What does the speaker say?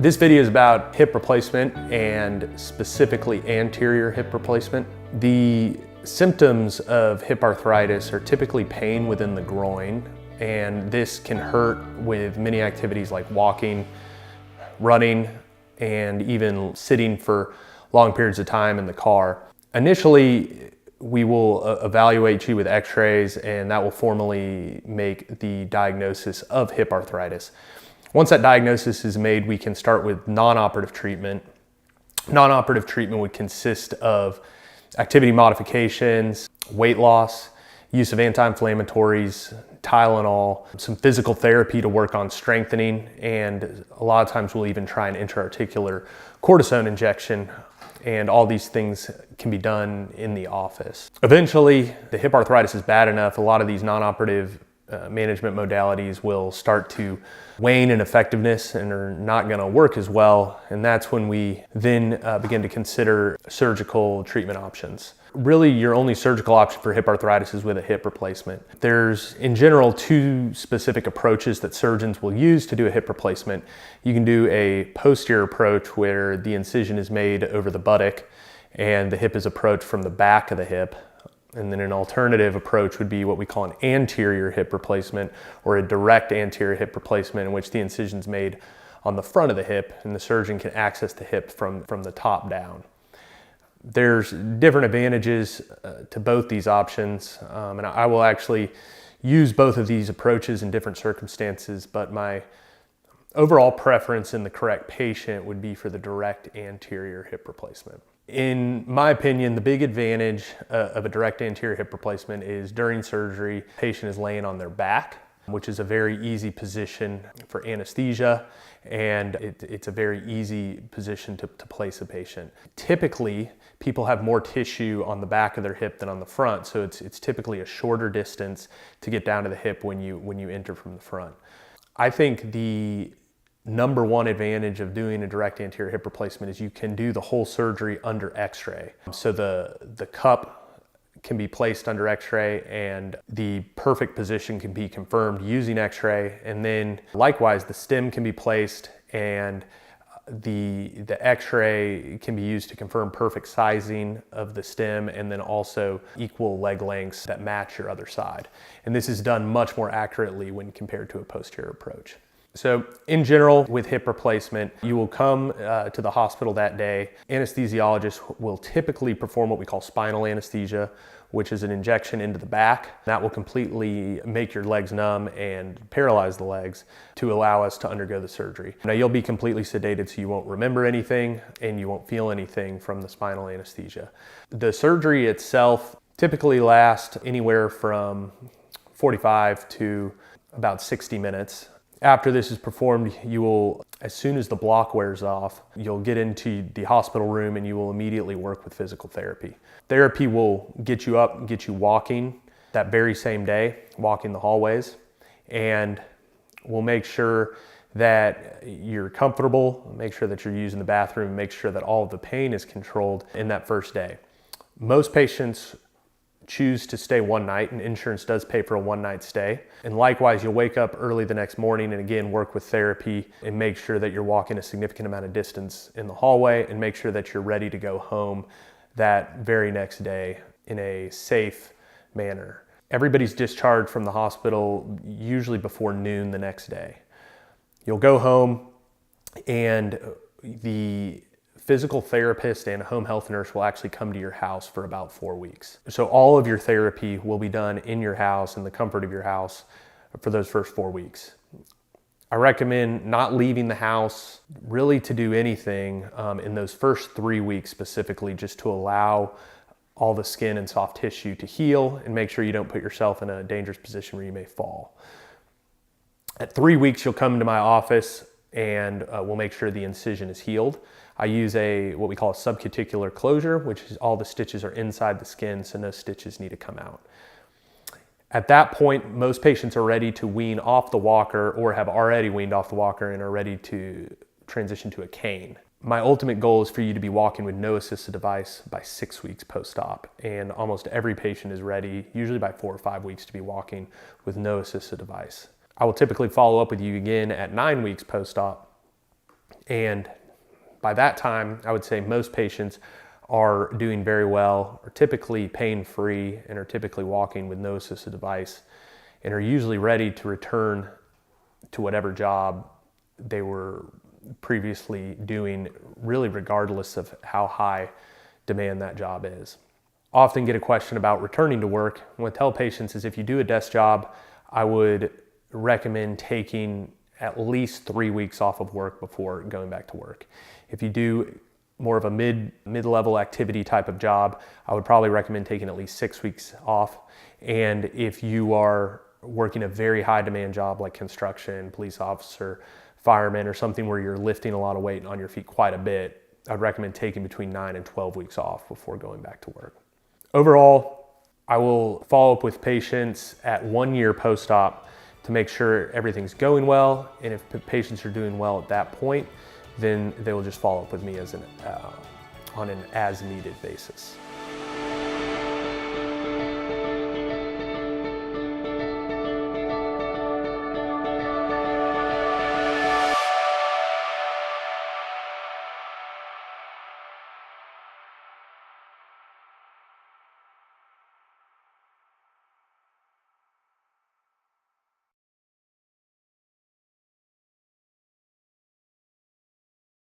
This video is about hip replacement and specifically anterior hip replacement. The symptoms of hip arthritis are typically pain within the groin, and this can hurt with many activities like walking, running, and even sitting for long periods of time in the car. Initially, we will evaluate you with x-rays, and that will formally make the diagnosis of hip arthritis. Once that diagnosis is made, we can start with non-operative treatment. Non-operative treatment would consist of activity modifications, weight loss, use of anti-inflammatories, Tylenol, some physical therapy to work on strengthening, and a lot of times we'll even try an intra-articular cortisone injection, and all these things can be done in the office. Eventually, the hip arthritis is bad enough, a lot of these non-operative management modalities will start to wane in effectiveness and are not going to work as well, and that's when we then begin to consider surgical treatment options. Really, your only surgical option for hip arthritis is with a hip replacement. There's, in general, two specific approaches that surgeons will use to do a hip replacement. You can do a posterior approach where the incision is made over the buttock and the hip is approached from the back of the hip. And then an alternative approach would be what we call an anterior hip replacement, or a direct anterior hip replacement, in which the incision is made on the front of the hip and the surgeon can access the hip from the top down. There's different advantages to both these options, and I will actually use both of these approaches in different circumstances, but my overall preference in the correct patient would be for the direct anterior hip replacement. In my opinion, the big advantage of a direct anterior hip replacement is during surgery, the patient is laying on their back, which is a very easy position for anesthesia, and it's a very easy position to place a patient. Typically, people have more tissue on the back of their hip than on the front, so it's typically a shorter distance to get down to the hip when you enter from the front. I think the number one advantage of doing a direct anterior hip replacement is you can do the whole surgery under x-ray. So the cup can be placed under x-ray and the perfect position can be confirmed using x-ray, and then likewise the stem can be placed and the x-ray can be used to confirm perfect sizing of the stem, and then also equal leg lengths that match your other side. And this is done much more accurately when compared to a posterior approach. So in general, with hip replacement, you will come to the hospital that day. Anesthesiologists will typically perform what we call spinal anesthesia, which is an injection into the back. That will completely make your legs numb and paralyze the legs to allow us to undergo the surgery. Now, you'll be completely sedated, so you won't remember anything and you won't feel anything from the spinal anesthesia. The surgery itself typically lasts anywhere from 45 to about 60 minutes. After this is performed, you will, as soon as the block wears off, you'll get into the hospital room and you will immediately work with physical therapy. Therapy will get you up and get you walking that very same day, walking the hallways, and we'll make sure that you're comfortable, make sure that you're using the bathroom, make sure that all of the pain is controlled in that first day. Most patients choose to stay one night, and insurance does pay for a one-night stay. And likewise, you'll wake up early the next morning and again work with therapy and make sure that you're walking a significant amount of distance in the hallway, and make sure that you're ready to go home that very next day in a safe manner. Everybody's discharged from the hospital usually before noon the next day. You'll go home, and the physical therapist and a home health nurse will actually come to your house for about 4 weeks. So all of your therapy will be done in your house, in the comfort of your house, for those first 4 weeks. I recommend not leaving the house really to do anything in those first 3 weeks specifically, just to allow all the skin and soft tissue to heal and make sure you don't put yourself in a dangerous position where you may fall. At 3 weeks, you'll come to my office and we'll make sure the incision is healed. I use what we call a subcuticular closure, which is all the stitches are inside the skin, so no stitches need to come out. At that point, most patients are ready to wean off the walker or have already weaned off the walker and are ready to transition to a cane. My ultimate goal is for you to be walking with no assisted device by 6 weeks post-op, and almost every patient is ready, usually by 4 or 5 weeks, to be walking with no assisted device. I will typically follow up with you again at 9 weeks post-op And by that time, I would say most patients are doing very well, are typically pain-free, and are typically walking with no assisted device, and are usually ready to return to whatever job they were previously doing, really regardless of how high demand that job is. Often get a question about returning to work. What I tell patients is if you do a desk job, I would recommend taking at least 3 weeks off of work before going back to work. If you do more of a mid-level activity type of job, I would probably recommend taking at least 6 weeks off. And if you are working a very high demand job like construction, police officer, fireman, or something where you're lifting a lot of weight on your feet quite a bit, I'd recommend taking between 9 and 12 weeks off before going back to work. Overall, I will follow up with patients at 1 year post-op to make sure everything's going well, and if the patients are doing well at that point, then they will just follow up with me on an as-needed basis.